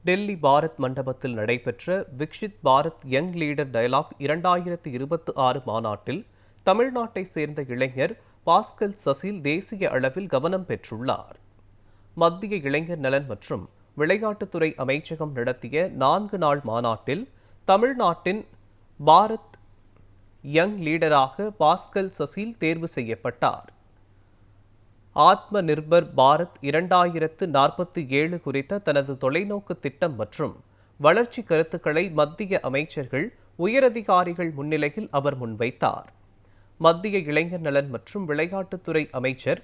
டெல்லி பாரத் மண்டபத்தில் நடைபெற்ற Viksit Bharat young leader dialogue 2026 மாநாட்டில் தமிழ்நாட்டை சேர்ந்த இளைஞர் பாஸ்கல் சசில் தேசிய அளவில் கவனம் பெற்றுள்ளார். மத்திய இளைஞர் நலன் மற்றும் விளையாட்டுத்துறை அமைச்சகம் நடத்திய 4 நாள் மாநாட்டில் தமிழ்நாட்டின் பாரத் யங் லீடராக பாஸ்கல் சசில் தேர்வு செய்யப்பட்டார். ஆத்ம நிர்பர் பாரத் 2047 குறித்த தனது தொலைநோக்கு திட்டம் மற்றும் வளர்ச்சி கருத்துக்களை மத்திய அமைச்சர்கள், உயரதிகாரிகள் முன்னிலையில் அவர் முன்வைத்தார். மத்திய இளைஞர் நலன் மற்றும் விளையாட்டுத்துறை அமைச்சர்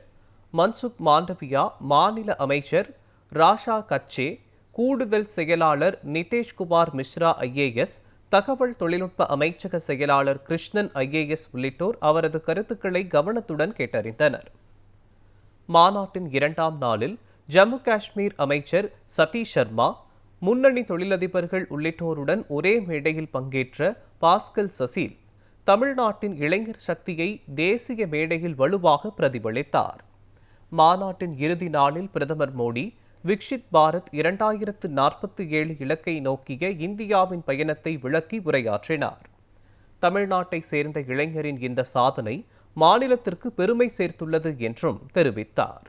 மன்சுக் மாண்டவியா, மாநில அமைச்சர் ராஷா கச்சே, கூடுதல் செயலாளர் நிதேஷ்குமார் மிஸ்ரா IAS, தகவல் தொழில்நுட்ப அமைச்சக செயலாளர் கிருஷ்ணன் IAS உள்ளிட்டோர் அவரது கருத்துக்களை கவனத்துடன் கேட்டறிந்தனர். மாநாட்டின் 2ஆம் நாளில் ஜம்மு காஷ்மீர் அமைச்சர் சதீஷ் சர்மா, முன்னணி தொழிலதிபர்கள் உள்ளிட்டோருடன் ஒரே மேடையில் பங்கேற்ற பாஸ்கல் சசில் தமிழ்நாட்டின் இளைஞர் சக்தியை தேசிய மேடையில் வலுவாக பிரதிபலித்தார். மாநாட்டின் இறுதி நாளில் பிரதமர் மோடி விக்ஷித் பாரத் 2047 இலக்கை நோக்கிய இந்தியாவின் பயணத்தை விளக்கி உரையாற்றினார். தமிழ்நாட்டை சேர்ந்த இளைஞரின் இந்த சாதனை மாநிலத்திற்கு பெருமை சேர்த்துள்ளது என்றும் தெரிவித்தார்.